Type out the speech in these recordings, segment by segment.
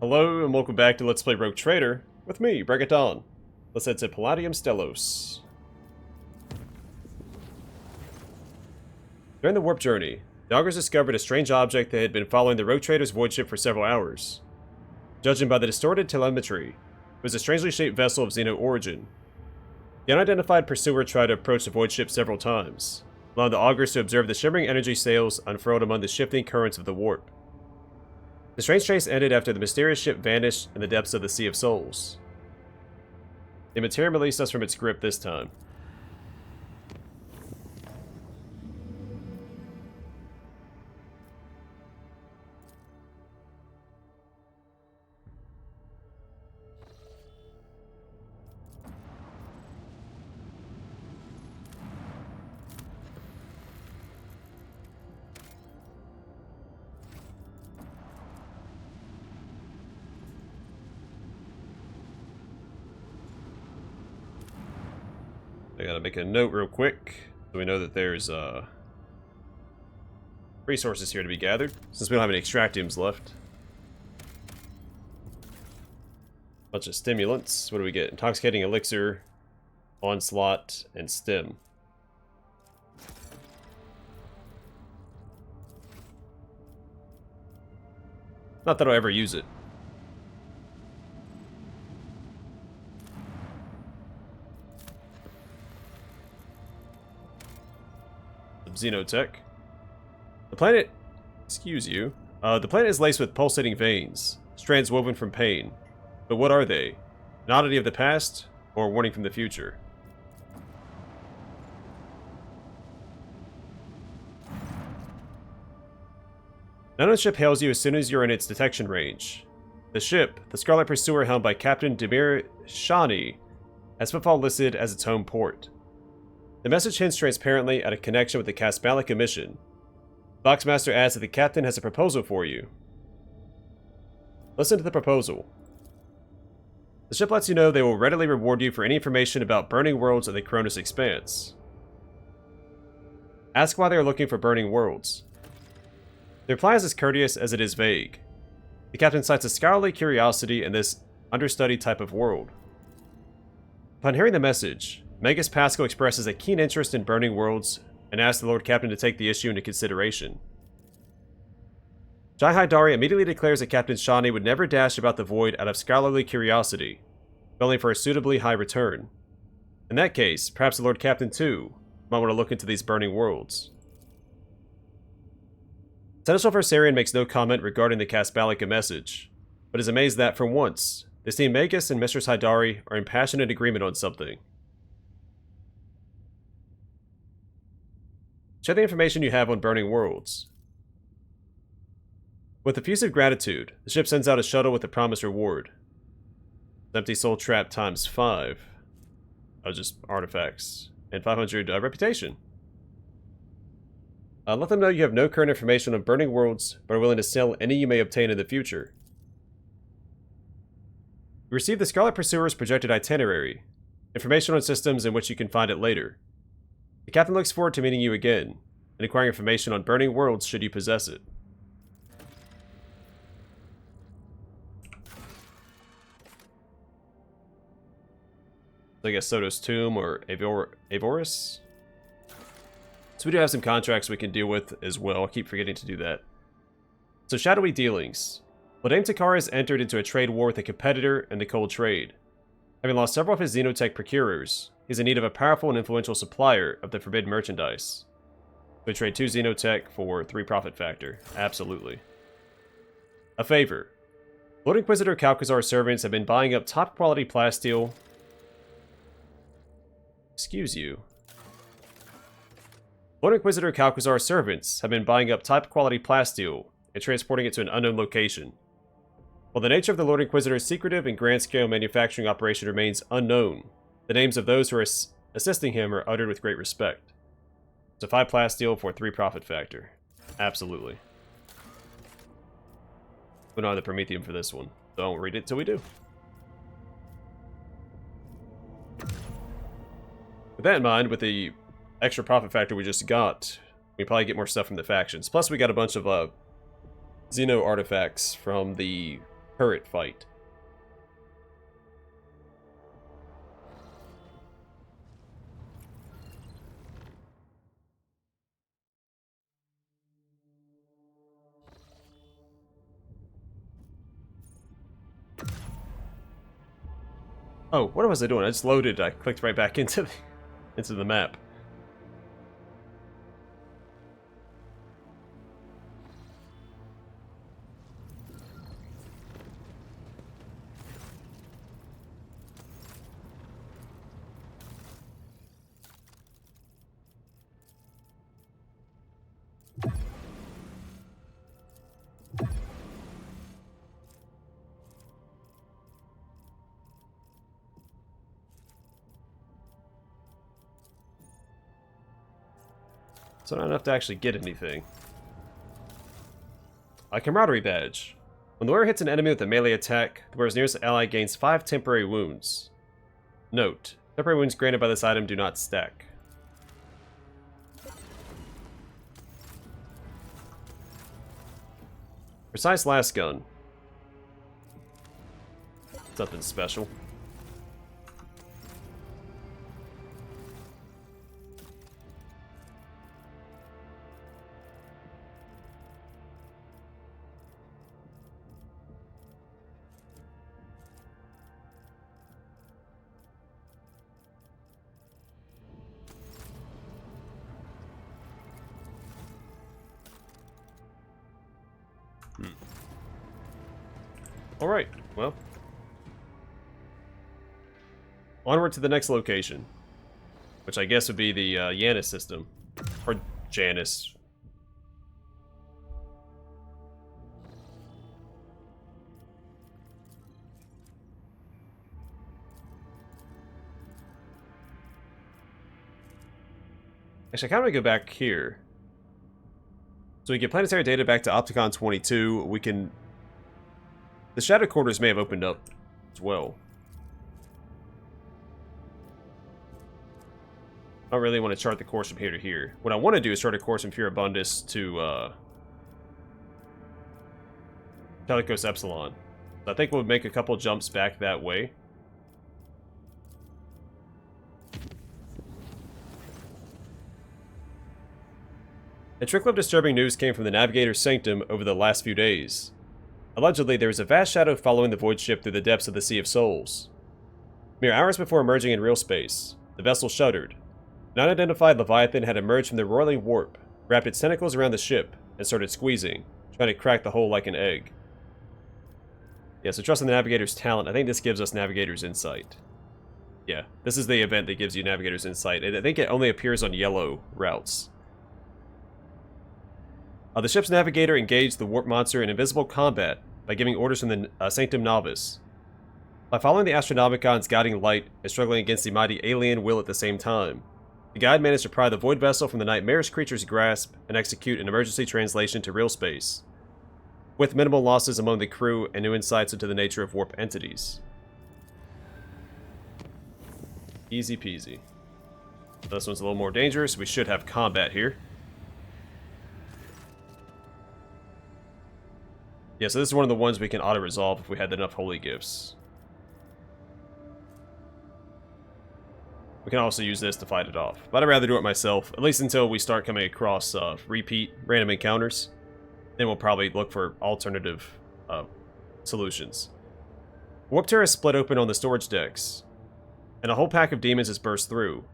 Hello and welcome back to Let's Play Rogue Trader with me, Break It On. Let's head to Palatium Stellos. During the warp journey, the Augurs discovered a strange object that had been following the Rogue Trader's void ship for several hours. Judging by the distorted telemetry, it was a strangely shaped vessel of Xeno origin. The unidentified pursuer tried to approach the void ship several times, allowing the Augurs to observe the shimmering energy sails unfurled among the shifting currents of the warp. The strange chase ended after the mysterious ship vanished in the depths of the Sea of Souls. The Materium released us from its grip this time. I gotta make a note real quick, so we know that there's resources here to be gathered, since we don't have any extractiums left. Bunch of stimulants. What do we get? Intoxicating elixir, onslaught, and stim. Not that I'll ever use it. Xenotech. The planet, the planet is laced with pulsating veins, strands woven from pain. But what are they? An oddity of the past, or a warning from the future? An unknown ship hails you as soon as you're in its detection range. The ship, the Scarlet Pursuer helmed by Captain Demir Shani, has footfall listed as its home port. The message hints transparently at a connection with the Casballica mission. Boxmaster adds that the captain has a proposal for you. Listen to the proposal. The ship lets you know they will readily reward you for any information about burning worlds of the Cronus Expanse. Ask why they are looking for burning worlds. The reply is as courteous as it is vague. The captain cites a scholarly curiosity in this understudied type of world. Upon hearing the message, Magus Pascal expresses a keen interest in burning worlds and asks the Lord Captain to take the issue into consideration. Jai Haidari immediately declares that Captain Shani would never dash about the void out of scholarly curiosity, but only for a suitably high return. In that case, perhaps the Lord Captain too might want to look into these burning worlds. Seneschal Versarian makes no comment regarding the Casballica message, but is amazed that, for once, they see Magus and Mistress Haidari are in passionate agreement on something. Share the information you have on burning worlds. With effusive gratitude, the ship sends out a shuttle with the promised reward. Empty soul trap times 5. Just artifacts. And 500 reputation. Let them know you have no current information on burning worlds, but are willing to sell any you may obtain in the future. You receive the Scarlet Pursuer's projected itinerary. Information on systems in which you can find it later. The captain looks forward to meeting you again, and acquiring information on burning worlds should you possess it. I guess Soto's Tomb or Avoris? So we do have some contracts we can deal with as well. I keep forgetting to do that. So shadowy dealings. Ladame Takara has entered into a trade war with a competitor in the cold trade. Having lost several of his Xenotech procurers, he's in need of a powerful and influential supplier of the forbidden merchandise. We trade 2 Xenotech for 3 profit factor. Absolutely. A favor. Lord Inquisitor Calcazar's servants have been buying up top quality plasteel. Excuse you. Lord Inquisitor Calcazar's servants have been buying up top quality plasteel and transporting it to an unknown location. While the nature of the Lord Inquisitor's secretive and grand-scale manufacturing operation remains unknown, the names of those who are assisting him are uttered with great respect. It's a 5 plasteel for 3 profit factor. Absolutely. We don't have the Prometheum for this one. Don't read it till we do. With that in mind, with the extra profit factor we just got, we probably get more stuff from the factions. Plus we got a bunch of Xeno artifacts from the turret fight. Oh, what was I doing? I just loaded. I clicked right back into the map. So not enough to actually get anything. A camaraderie badge. When the wearer hits an enemy with a melee attack, the wearer's nearest ally gains 5 temporary wounds. Note: temporary wounds granted by this item do not stack. Precise last gun. Something special. Alright, well. Onward to the next location. Which I guess would be the Janus system. Or Janus. Actually, I kind of want to go back here. So we get planetary data back to Opticon 22. We can... The Shadow Quarters may have opened up as well. I don't really want to chart the course from here to here. What I want to do is chart a course from Furibundus to Telecos Epsilon. So I think we'll make a couple jumps back that way. A trickle of disturbing news came from the Navigator's Sanctum over the last few days. Allegedly, there was a vast shadow following the void ship through the depths of the Sea of Souls. Mere hours before emerging in real space, the vessel shuddered. An unidentified Leviathan had emerged from the roiling warp, wrapped its tentacles around the ship, and started squeezing, trying to crack the hull like an egg. Yeah, so trusting the Navigator's talent, I think this gives us Navigator's Insight. Yeah, this is the event that gives you Navigator's Insight. I think it only appears on yellow routes. The ship's navigator engaged the warp monster in invisible combat by giving orders from the Sanctum Novice. By following the Astronomicon's guiding light and struggling against the mighty alien will at the same time, the guide managed to pry the void vessel from the nightmarish creature's grasp and execute an emergency translation to real space, with minimal losses among the crew and new insights into the nature of warp entities. Easy peasy. This one's a little more dangerous. We should have combat here. Yeah, so this is one of the ones we can auto-resolve if we had enough holy gifts. We can also use this to fight it off. But I'd rather do it myself, at least until we start coming across repeat random encounters. Then we'll probably look for alternative solutions. Warp Terror is split open on the storage decks, and a whole pack of demons has burst through.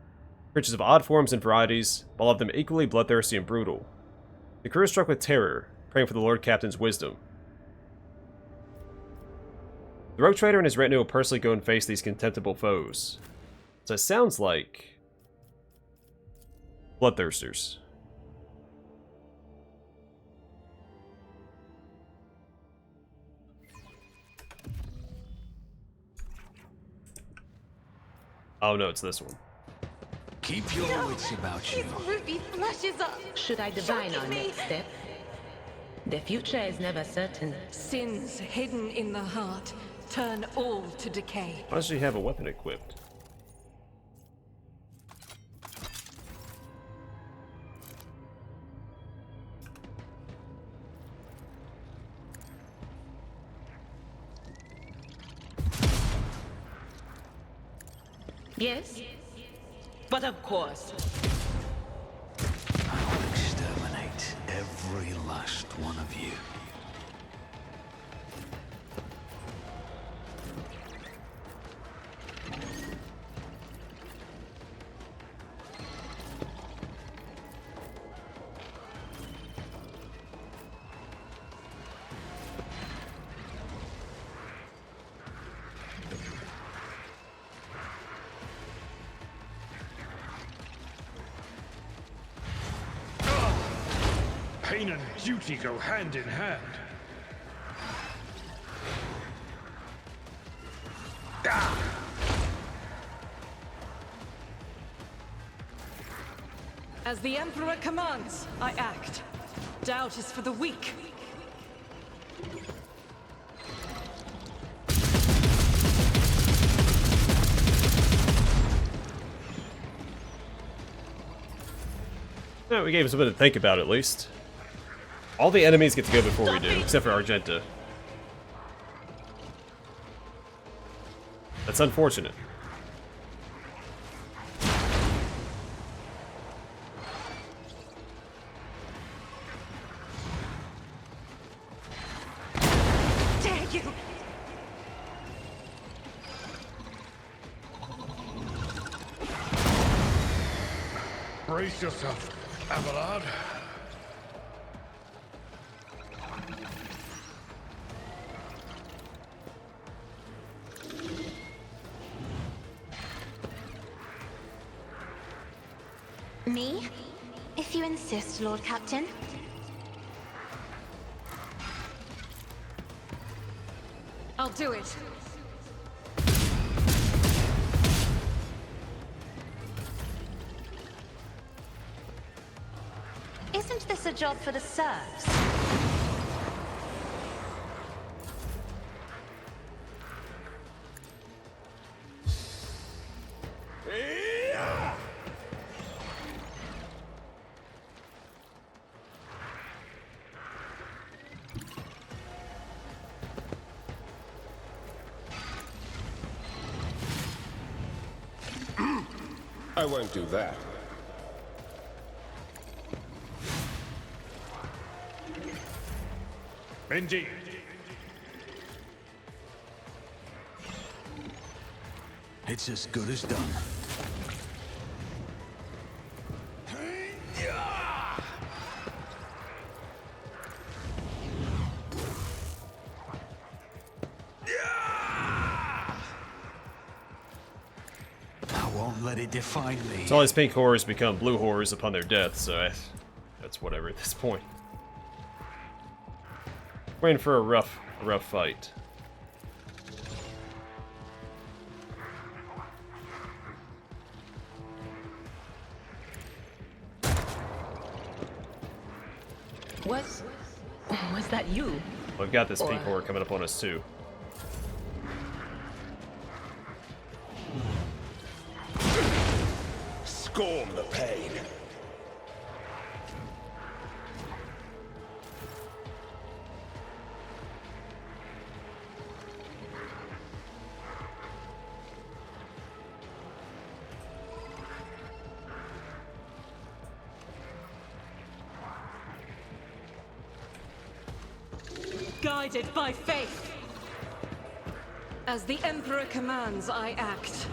Creatures of odd forms and varieties, all of them equally bloodthirsty and brutal. The crew is struck with terror, praying for the Lord Captain's wisdom. The Rogue Trader and his retinue will personally go and face these contemptible foes. So it sounds like Bloodthirsters. Oh no, it's this one. Keep your wits about you. His ruby flushes up. Should I divine our shocking me. next step? The future is never certain. Sins hidden in the heart turn all to decay. Why does she have a weapon equipped? Yes? But of course. I will exterminate every last one of you. Pain and duty go hand in hand. As the Emperor commands, I act. Doubt is for the weak. No, we gave him something to think about at least. All the enemies get to go before we do, except for Argenta. That's unfortunate. Dare you! Brace yourself, Abelard. Me? If you insist, Lord Captain. I'll do it. Isn't this a job for the serfs? I won't do that. Indeed. It's as good as done. I won't let it define me. So all these pink horrors become blue horrors upon their death, so that's whatever at this point. We're in for a rough fight. Was that you? We've got this pink horror coming up on us too. Scorn the pain. Guided by faith. As the Emperor commands, I act.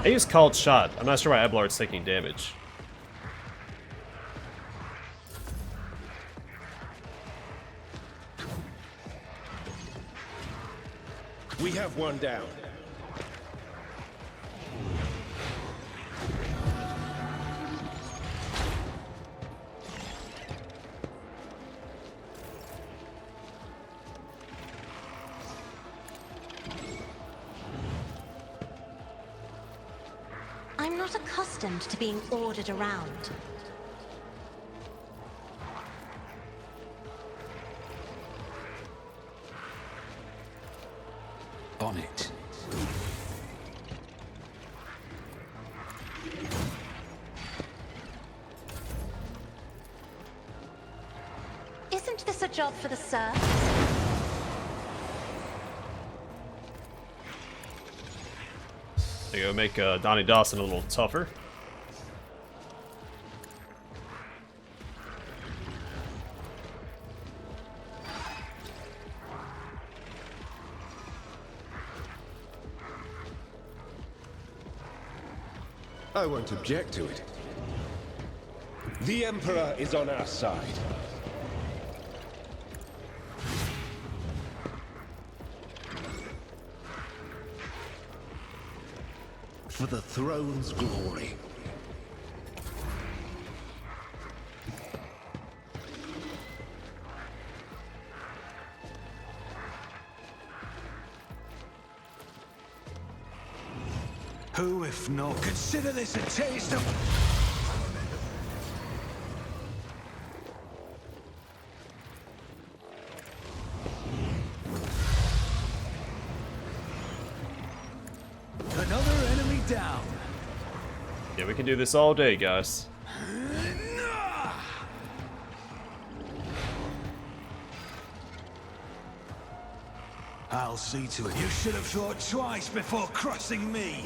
I used Called Shot. I'm not sure why Abelard's taking damage. We have one down. I'm not accustomed to being ordered around. On it. Isn't this a job for the serfs? There you go, make Donnie Dawson a little tougher. I won't object to it. The Emperor is on our side. For the throne's glory. Who, if not, consider this a taste of... Another enemy down. Yeah, we can do this all day, guys. I'll see to it. You should have thought twice before crossing me.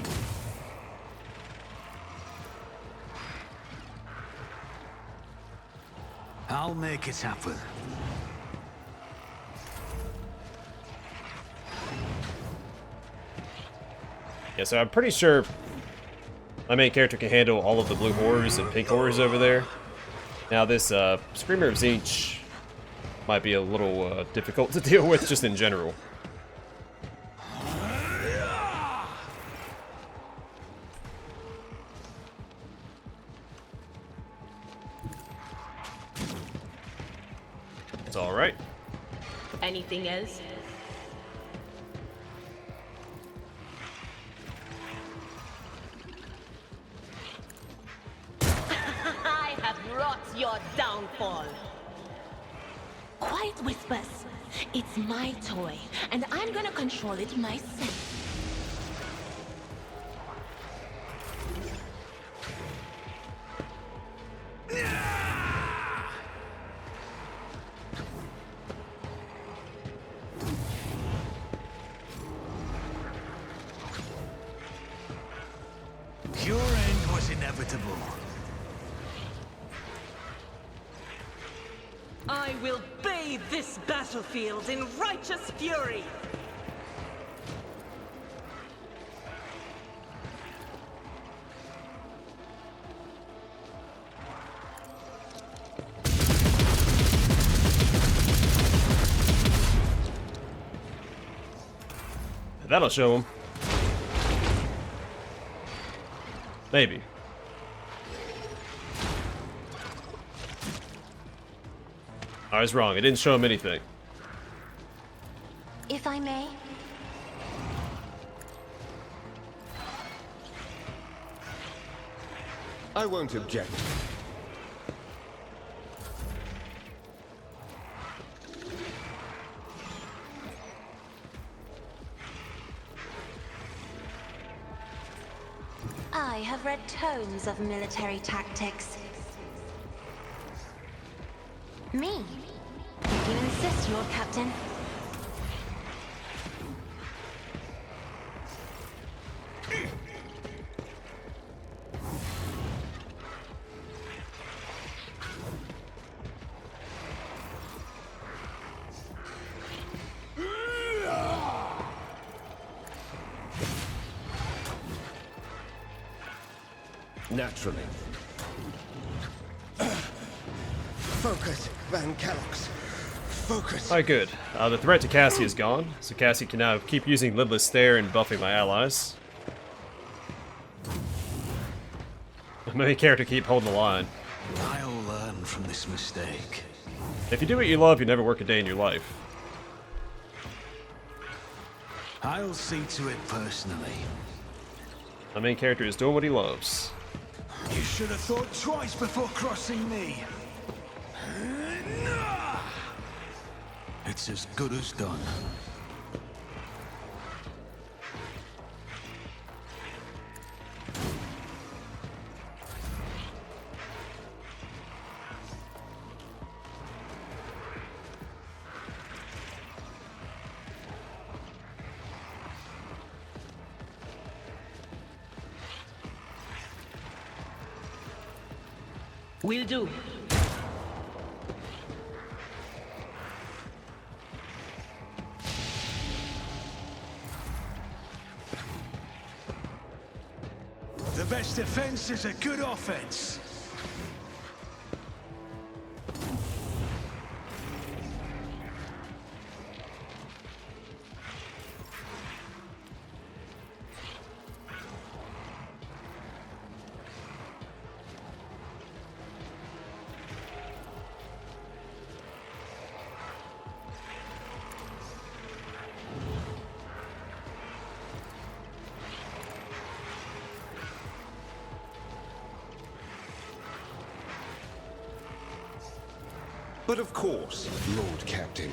I'll make it happen. Yeah, so I'm pretty sure my main character can handle all of the blue horrors and pink horrors over there. Now this Screamer of Tzeentch might be a little difficult to deal with just in general. It's alright. Anything else? I have wrought your downfall. Quiet whispers. It's my toy, and I'm gonna control it myself. Your end was inevitable. I will bathe this battlefield in righteous fury. That'll show him. Maybe. I was wrong. It didn't show him anything. If I may. I won't object. I have read tomes of military tactics. Me? If you insist, Lord Captain. Naturally. Focus, Van Kellogg's. Focus. Alright, good. The threat to Cassie is gone, so Cassie can now keep using Lidless Stare and buffing my allies. My main character keep holding the line. I'll learn from this mistake. If you do what you love, you never work a day in your life. I'll see to it personally. My main character is doing what he loves. You should have thought twice before crossing me. It's as good as done. Will do. The best defense is a good offense. But of course, Lord Captain.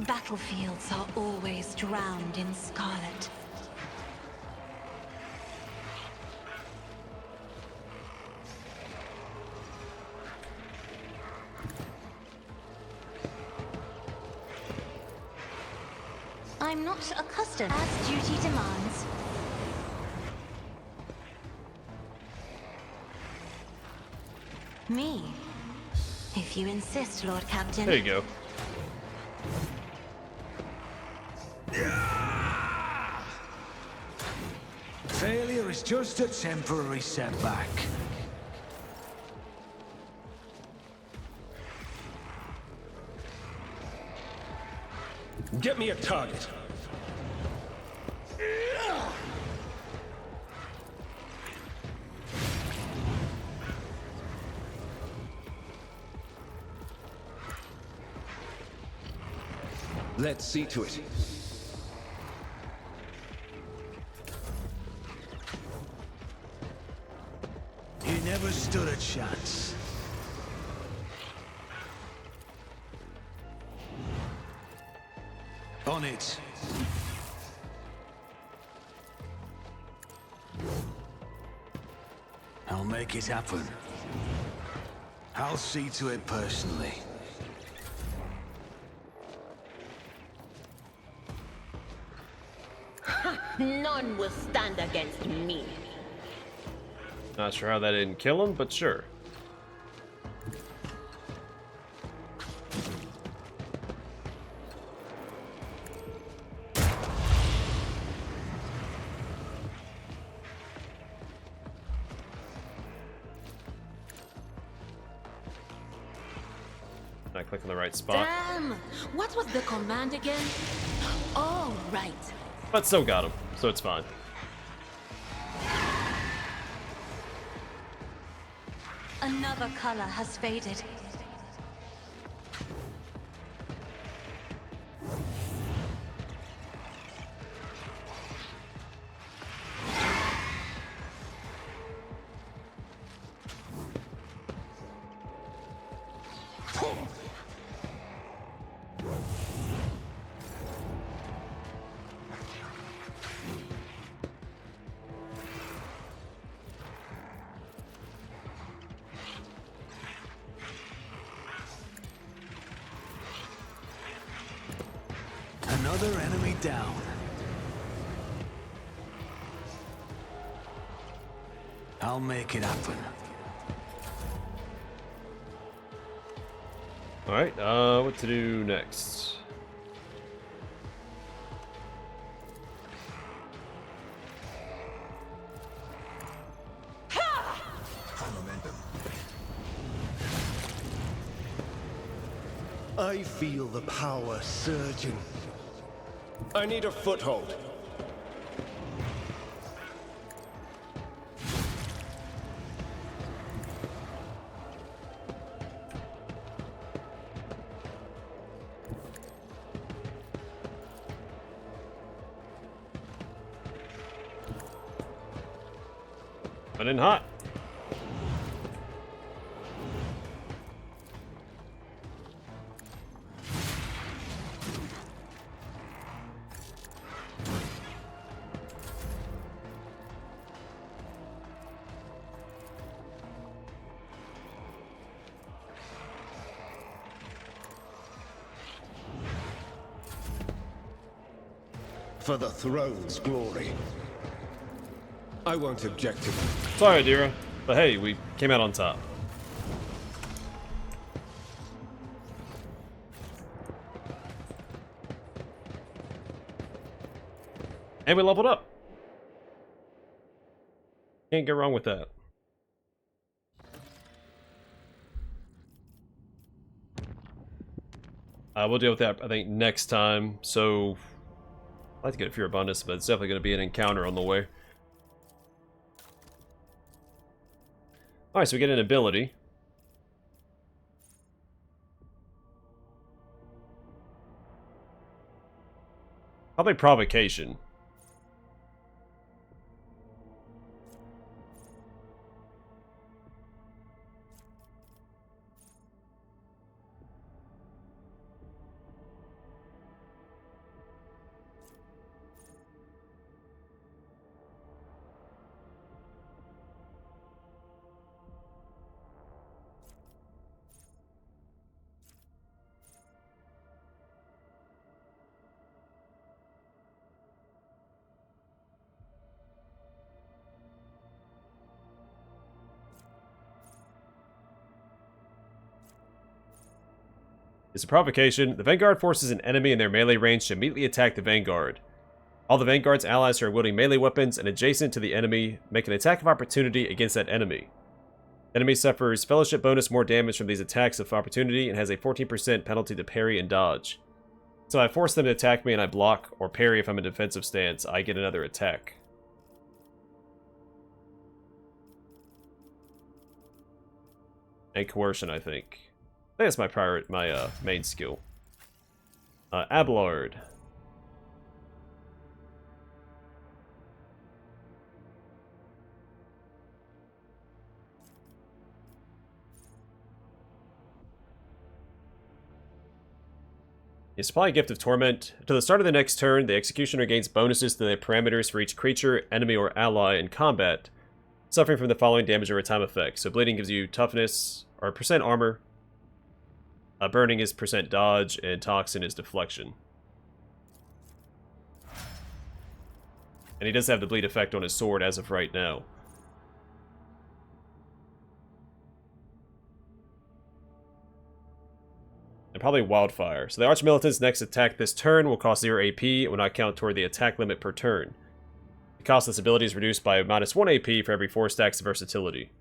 Battlefields are always drowned in scarlet. I'm not accustomed as duty demands. Me? If you insist, Lord Captain. There you go. Failure is just a temporary setback. Get me a target. Let's see to it. You never stood a chance. On it. I'll make it happen. I'll see to it personally. None will stand against me. Not sure how that didn't kill him, but sure. I click on the right spot. Damn! What was the command again? Oh, right. But still got him, so it's fine. Another color has faded. Another enemy down. I'll make it happen. Alright, what to do next? I feel the power surging. I need a foothold. Coming in hot. For the throne's glory. I won't object to it. Sorry, Adira, but hey, we came out on top. And we leveled up. Can't go wrong with that. We'll deal with that, I think, next time. So, I'd like to get a Fear Abundance, but it's definitely going to be an encounter on the way. Alright, so we get an ability. Probably Provocation. It's a provocation. The Vanguard forces an enemy in their melee range to immediately attack the Vanguard. All the Vanguard's allies who are wielding melee weapons and adjacent to the enemy make an attack of opportunity against that enemy. The enemy suffers fellowship bonus more damage from these attacks of opportunity and has a 14% penalty to parry and dodge. So I force them to attack me and I block, or parry if I'm in a defensive stance, I get another attack. And coercion, I think. I think that's my main skill. Abelard. You supply a Gift of Torment. To the start of the next turn, the Executioner gains bonuses to the parameters for each creature, enemy, or ally in combat, suffering from the following damage over time effects. So Bleeding gives you toughness, or percent armor. Burning is percent dodge, and Toxin is deflection. And he does have the bleed effect on his sword as of right now. And probably Wildfire. So the Archmilitant's next attack this turn will cost 0 AP and will not count toward the attack limit per turn. The cost of this ability is reduced by -1 AP for every 4 stacks of versatility.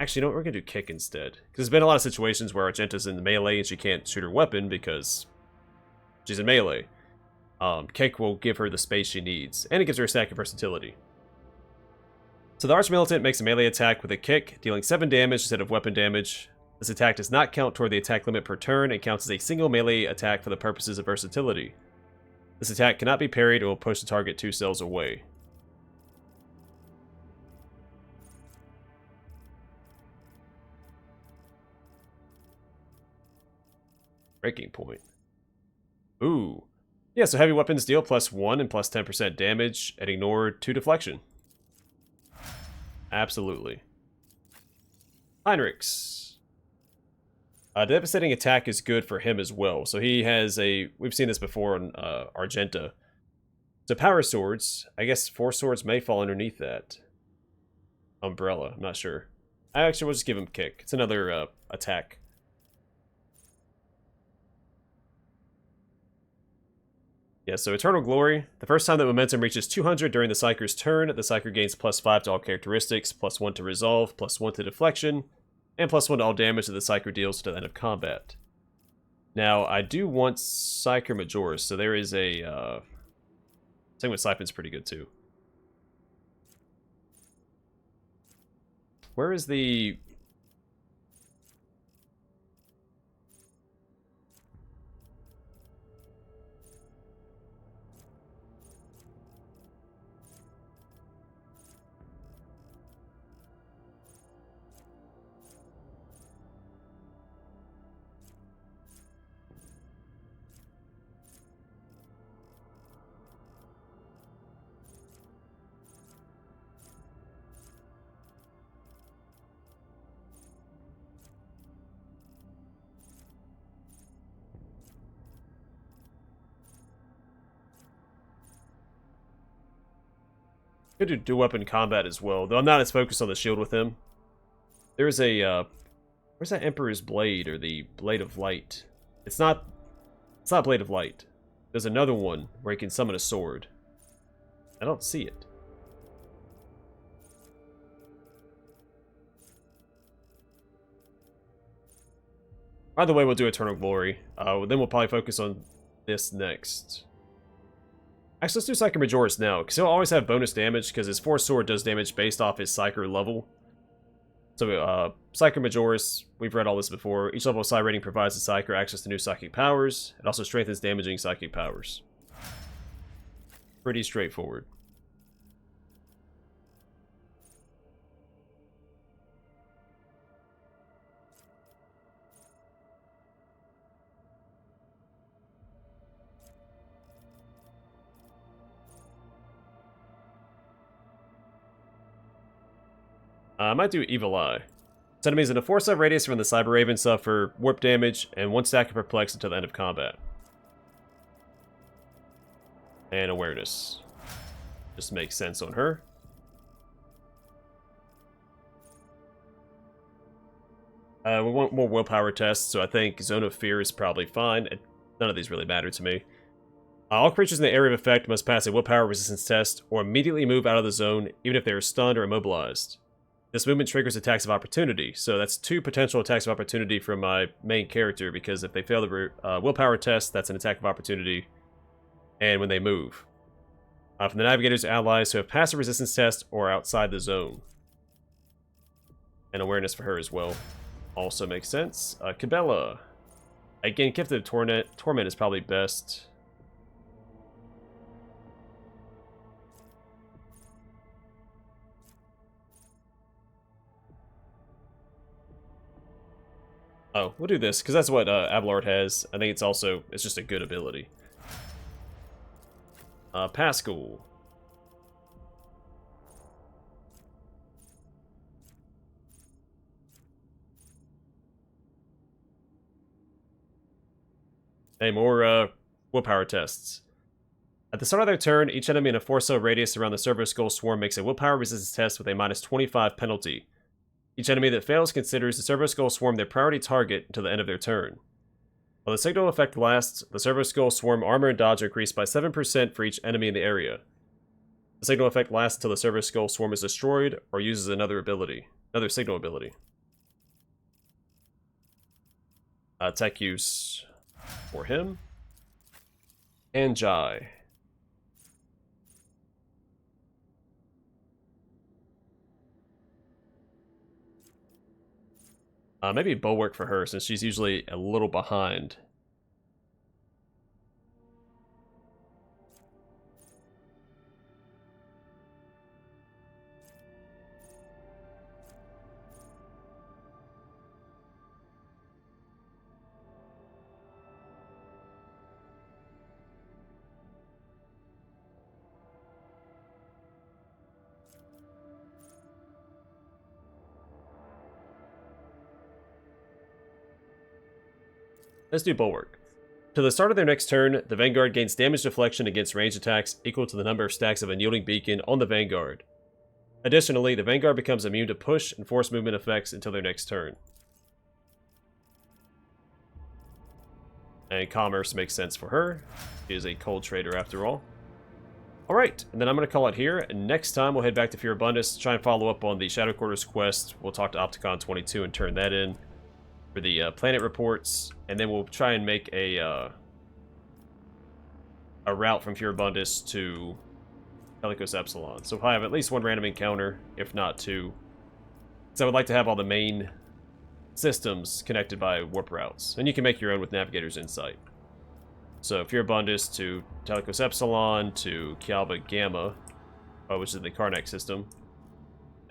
Actually, you know what? We're going to do Kick instead. Because there's been a lot of situations where Argenta's in the melee and she can't shoot her weapon because she's in melee. Kick will give her the space she needs, and it gives her a stack of versatility. So the Archmilitant makes a melee attack with a kick, dealing 7 damage instead of weapon damage. This attack does not count toward the attack limit per turn and counts as a single melee attack for the purposes of versatility. This attack cannot be parried and will push the target 2 cells away. Breaking point. Ooh. Yeah, so heavy weapons deal +1 and +10% damage and ignore 2 deflection. Absolutely. Heinrichs. Devastating attack is good for him as well. So he has a... We've seen this before on Argenta. So power swords. I guess 4 swords may fall underneath that. Umbrella. I'm not sure. Actually, we'll just give him kick. It's another attack. Yeah, so Eternal Glory. The first time that momentum reaches 200 during the Psyker's turn, the Psyker gains +5 to all characteristics, +1 to resolve, +1 to deflection, and +1 to all damage that the Psyker deals to the end of combat. Now, I do want Psyker Majoris, so there is a... Same with Siphon's pretty good too. Where is the... Good to do weapon combat as well, though I'm not as focused on the shield with him. There's a, where's that Emperor's Blade, or the Blade of Light? It's not Blade of Light. There's another one where he can summon a sword. I don't see it. Either way, we'll do Eternal Glory. Then we'll probably focus on this next. Actually, let's do Psyker Majoris now, because he'll always have bonus damage, because his Force Sword does damage based off his Psyker level. So, Psyker Majoris, we've read all this before. Each level of Psi rating provides the Psyker access to new psychic powers. It also strengthens damaging psychic powers. Pretty straightforward. I might do Evil Eye. Its enemies in a 4-sub radius from the Cyber Raven suffer warp damage and 1 stack of Perplex until the end of combat. And Awareness. Just makes sense on her. We want more willpower tests, so I think Zone of Fear is probably fine. None of these really matter to me. All creatures in the area of effect must pass a willpower resistance test or immediately move out of the zone, even if they are stunned or immobilized. This movement triggers attacks of opportunity, so that's 2 potential attacks of opportunity from my main character, because if they fail the willpower test, that's an attack of opportunity, and when they move. From the Navigator's allies who have passed a resistance test or outside the zone. And Awareness for her as well. Also makes sense. Cabela. Again, Gift of Torment is probably best. Oh, we'll do this, because that's what Abelard has. I think it's just a good ability. Pascal. Hey, more willpower tests. At the start of their turn, each enemy in a 4-sub radius around the Servo Skull Swarm makes a willpower resistance test with a -25 penalty. Each enemy that fails considers the Servo Skull Swarm their priority target until the end of their turn. While the signal effect lasts, the Servo Skull Swarm armor and dodge are increased by 7% for each enemy in the area. The signal effect lasts until the Servo Skull Swarm is destroyed or uses another signal ability. Tech use for him. And Jai. Maybe Bulwark for her, since she's usually a little behind. Let's do Bulwark. To the start of their next turn, the Vanguard gains damage deflection against ranged attacks equal to the number of stacks of Unyielding Beacon on the Vanguard. Additionally, the Vanguard becomes immune to push and force movement effects until their next turn. And Commerce makes sense for her. She is a cold trader after all. Alright, and then I'm going to call it here. And next time we'll head back to Furibundus, try and follow up on the Shadow Quarters quest. We'll talk to Opticon 22 and turn that in for the planet reports, and then we'll try and make a route from Furibundus to Helicos Epsilon. So I have at least 1 random encounter, if not 2. So I would like to have all the main systems connected by warp routes, and you can make your own with Navigator's Insight. So Furibundus to Helicos Epsilon to Kialba Gamma, which is the Karnak system,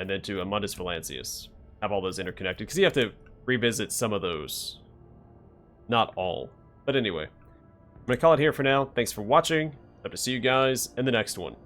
and then to Mundus Valancius. Have all those interconnected, because you have to revisit some of those. Not all. But anyway, I'm going to call it here for now. Thanks for watching. Hope to see you guys in the next one.